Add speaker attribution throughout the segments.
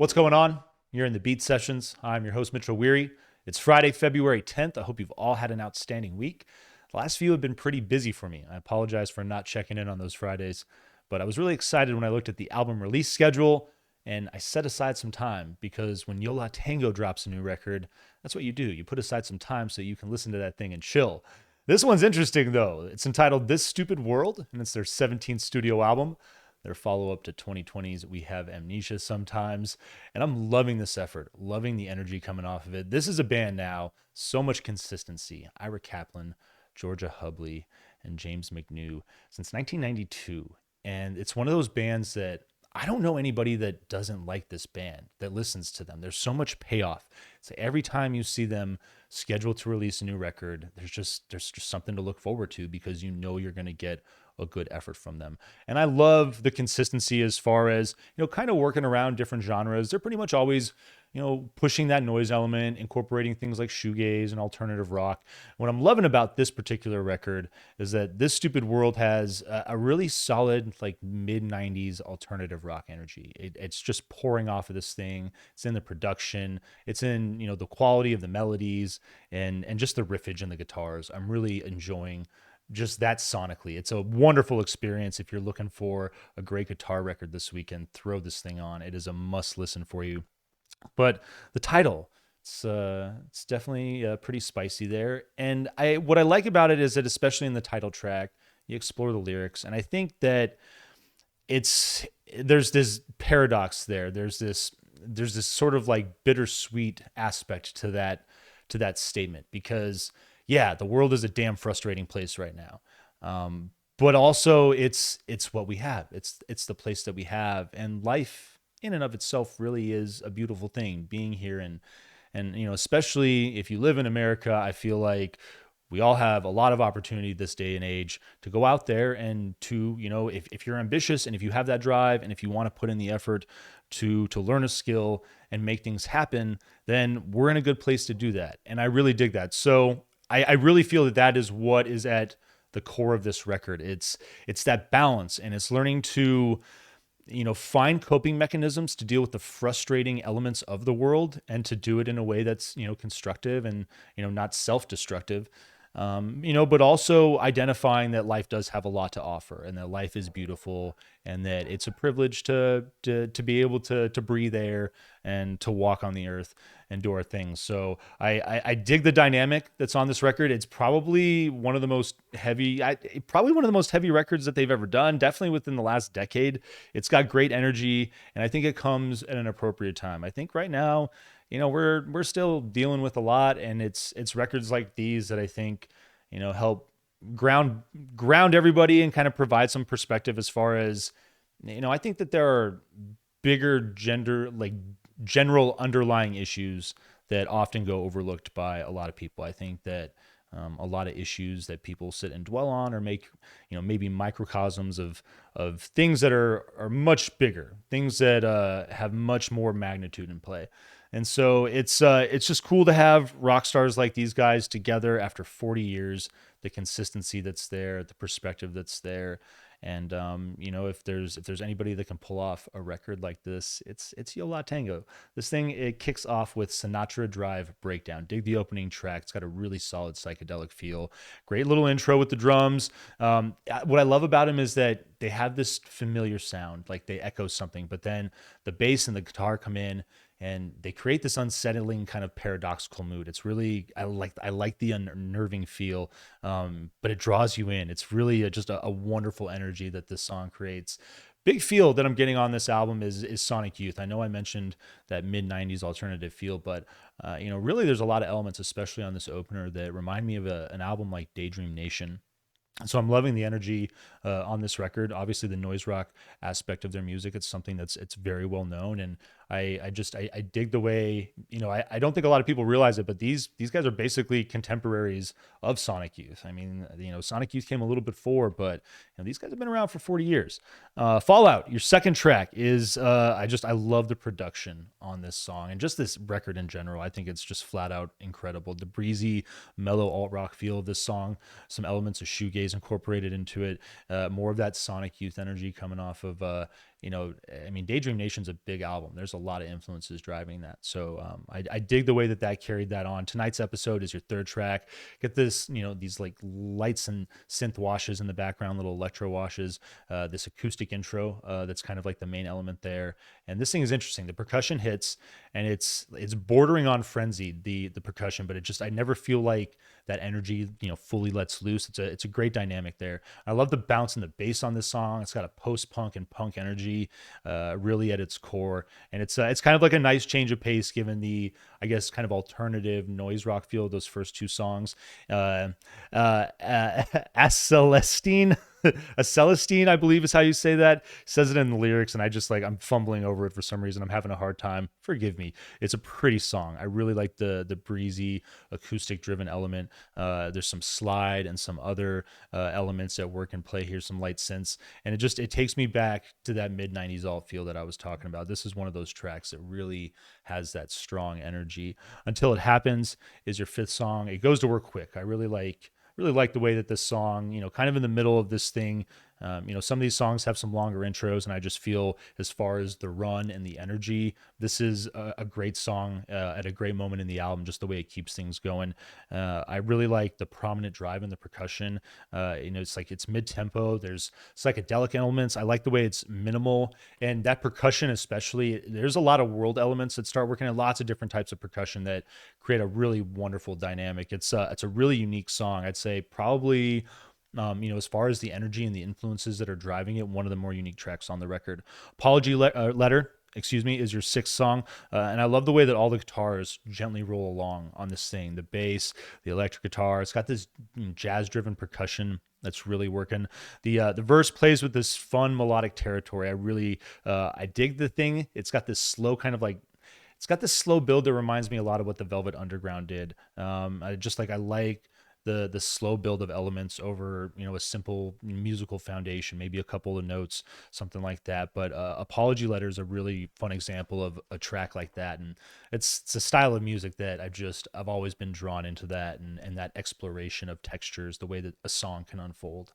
Speaker 1: What's going on? You're in the Beat Sessions. I'm your host, Mitchell Weary. It's Friday, February 10th. I hope you've all had an outstanding week. The last few have been pretty busy for me. I apologize for not checking in on those Fridays, but I was really excited when I looked at the album release schedule and I set aside some time because when Yola Tango drops a new record, that's what you do. You put aside some time so you can listen to that thing and chill. This one's interesting though. It's entitled This Stupid World, and it's their 17th studio album. Their follow-up to 2020's We Have Amnesia Sometimes. And I'm loving this effort, loving the energy coming off of it. This is a band now, so much consistency. Ira Kaplan, Georgia Hubley, and James McNew since 1992. And it's one of those bands that I don't know anybody that doesn't like this band, that listens to them. There's so much payoff. So every time you see them scheduled to release a new record, there's just something to look forward to because you know you're going to get a good effort from them. And I love the consistency as far as, kind of working around different genres. They're pretty much always, pushing that noise element, incorporating things like shoegaze and alternative rock. What I'm loving about this particular record is that This Stupid World has a really solid, like mid 90s alternative rock energy. It's just pouring off of this thing. It's in the production. It's in, the quality of the melodies and just the riffage and the guitars. I'm really enjoying just that sonically. It's a wonderful experience. If you're looking for a great guitar record this weekend, throw this thing on. It is a must listen for you. But the title, it's definitely pretty spicy there. And what I like about it is that especially in the title track, you explore the lyrics, and I think that there's this paradox there. There's this sort of like bittersweet aspect to that statement because yeah, the world is a damn frustrating place right now. But also it's what we have. It's the place that we have, and life in and of itself really is a beautiful thing, being here and especially if you live in America, I feel like we all have a lot of opportunity this day and age to go out there and to, if you're ambitious and if you have that drive and if you want to put in the effort to learn a skill and make things happen, then we're in a good place to do that. And I really dig that. So I really feel that is what is at the core of this record. It's that balance, and it's learning to, find coping mechanisms to deal with the frustrating elements of the world and to do it in a way that's, constructive and, not self-destructive. But also identifying that life does have a lot to offer and that life is beautiful and that it's a privilege to be able to breathe air and to walk on the earth and do our things. So I dig the dynamic that's on this record. It's probably one of the most heavy records that they've ever done. Definitely within the last decade. It's got great energy, and I think it comes at an appropriate time. I think right now, we're still dealing with a lot, and it's records like these that I think, help ground everybody and kind of provide some perspective as far as, I think that there are bigger general underlying issues that often go overlooked by a lot of people. I think that a lot of issues that people sit and dwell on or make, maybe microcosms of things that are much bigger, things that have much more magnitude in play. And so it's just cool to have rock stars like these guys together after 40 years, the consistency that's there, the perspective that's there. And, if there's anybody that can pull off a record like this, it's Yola Tango. This thing, it kicks off with Sinatra Drive Breakdown. Dig the opening track. It's got a really solid psychedelic feel. Great little intro with the drums. What I love about them is that they have this familiar sound, like they echo something, but then the bass and the guitar come in and they create this unsettling kind of paradoxical mood. It's really, I like the unnerving feel, but it draws you in. It's really just a wonderful energy that this song creates. Big feel that I'm getting on this album is Sonic Youth. I know I mentioned that mid 90s alternative feel, but really there's a lot of elements, especially on this opener, that remind me of an album like Daydream Nation. So I'm loving the energy on this record. Obviously, the noise rock aspect of their music, it's something it's very well known, and I dig the way, I don't think a lot of people realize it, but these guys are basically contemporaries of Sonic Youth. I mean, Sonic Youth came a little bit before, but these guys have been around for 40 years. Fallout, your second track is I love the production on this song and just this record in general. I think it's just flat out incredible. The breezy, mellow alt rock feel of this song, some elements of shoegaze incorporated into it, more of that Sonic Youth energy coming off of I mean, Daydream Nation's a big album. There's a lot of influences driving that. So I dig the way that that carried that on. Tonight's episode is your third track. Get this, these like lights and synth washes in the background, little electro washes, this acoustic intro that's kind of like the main element there. And this thing is interesting. The percussion hits, and it's bordering on frenzied, the percussion, but I never feel like that energy, fully lets loose. It's a great dynamic there. I love the bounce and the bass on this song. It's got a post-punk and punk energy, really at its core, and it's kind of like a nice change of pace given the, I guess, kind of alternative noise rock feel of those first two songs. As Celestine. A Celestine, I believe is how you say that. Says it in the lyrics, and I'm fumbling over it for some reason. I'm having a hard time. Forgive me. It's a pretty song. I really like the breezy acoustic driven element. There's some slide and some other elements that work and play here, some light synths, and it takes me back to that mid '90s alt feel that I was talking about. This is one of those tracks that really has that strong energy. Until It Happens is your fifth song. It goes to work quick. I really like the way that this song, kind of in the middle of this thing, some of these songs have some longer intros, and I just feel as far as the run and the energy, this is a great song at a great moment in the album, just the way it keeps things going. I really like the prominent drive in the percussion. It's mid-tempo. There's psychedelic elements. I like the way it's minimal, and that percussion especially, there's a lot of world elements that start working in lots of different types of percussion that create a really wonderful dynamic. It's a really unique song. I'd say probably as far as the energy and the influences that are driving it, one of the more unique tracks on the record. Letter, excuse me, is your sixth song. And I love the way that all the guitars gently roll along on this thing. The bass, the electric guitar, it's got this jazz driven percussion that's really working. The verse plays with this fun melodic territory. I dig the thing. It's got this slow build that reminds me a lot of what the Velvet Underground did. I like the slow build of elements over a simple musical foundation, maybe a couple of notes, something like that. But Apology Letter is a really fun example of a track like that, and it's a style of music that I've always been drawn into that, and that exploration of textures, the way that a song can unfold.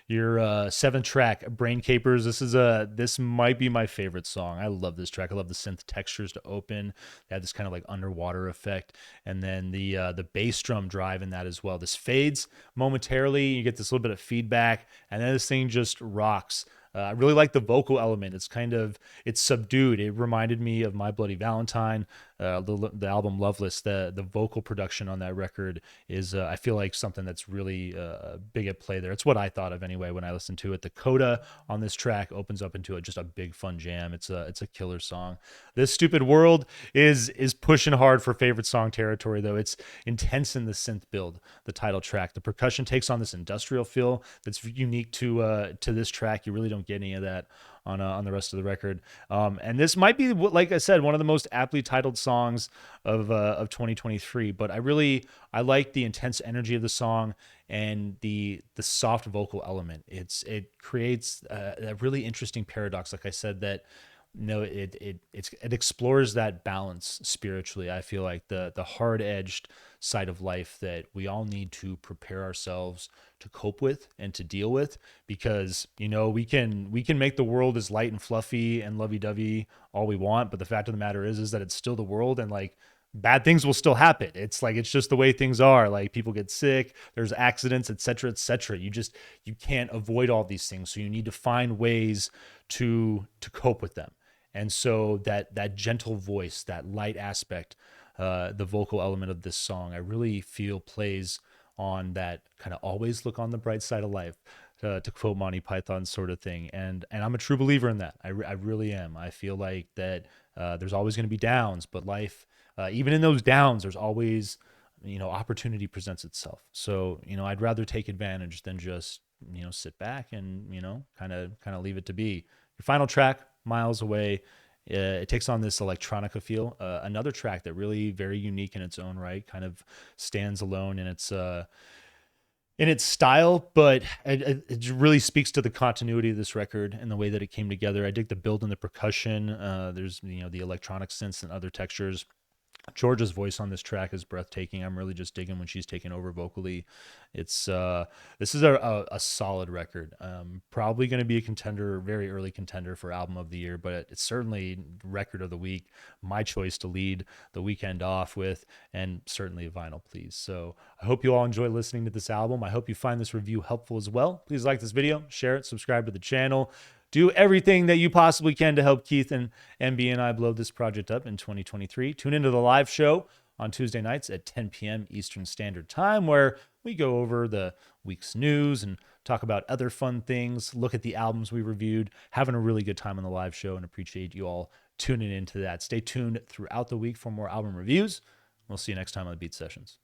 Speaker 1: Your seventh track, Brain Capers. This might be my favorite song. I love this track. I love the synth textures to open. They have this kind of like underwater effect, and then the bass drum drive in that as well. This fades momentarily. You get this little bit of feedback, and then this thing just rocks. I really like the vocal element. It's subdued. It reminded me of My Bloody Valentine, the album Loveless. The vocal production on that record is, I feel like, something that's really big at play there. It's what I thought of anyway when I listened to it. The coda on this track opens up into just a big fun jam. It's a killer song. This Stupid World is pushing hard for favorite song territory, though. It's intense in the synth build, the title track. The percussion takes on this industrial feel that's unique to this track. You really don't get any of that on the rest of the record. And this might be, like I said, one of the most aptly titled songs of 2023. But I like the intense energy of the song and the soft vocal element. It creates a really interesting paradox. Like I said, that it explores that balance spiritually. I feel like the hard edged side of life that we all need to prepare ourselves to cope with and to deal with, because we can make the world as light and fluffy and lovey-dovey all we want, but the fact of the matter is that it's still the world, and like bad things will still happen. It's just the way things are. Like, people get sick, there's accidents, etc., etc. You can't avoid all these things, so you need to find ways to cope with them. And so that gentle voice, that light aspect, the vocal element of this song, I really feel plays on that kind of always look on the bright side of life, to quote Monty Python sort of thing. And I'm a true believer in that. I really am. I feel like that there's always going to be downs, but life, even in those downs, there's always, opportunity presents itself. So, I'd rather take advantage than just, sit back and, kind of leave it to be. Your final track, Miles Away. It takes on this electronica feel. Another track that really very unique in its own right, kind of stands alone in its style, but it really speaks to the continuity of this record and the way that it came together. I dig the build and the percussion. There's the electronic synths and other textures. Georgia's voice on this track is breathtaking. I'm really just digging when she's taking over vocally. It's this is a solid record. Probably going to be a contender, very early contender for album of the year, but it's certainly record of the week. My choice to lead the weekend off with, and certainly a vinyl, please. So I hope you all enjoy listening to this album. I hope you find this review helpful as well. Please like this video, share it, subscribe to the channel. Do everything that you possibly can to help Keith and MB and I blow this project up in 2023. Tune into the live show on Tuesday nights at 10 p.m. Eastern Standard Time, where we go over the week's news and talk about other fun things, look at the albums we reviewed, having a really good time on the live show, and appreciate you all tuning into that. Stay tuned throughout the week for more album reviews. We'll see you next time on the Beat Sessions.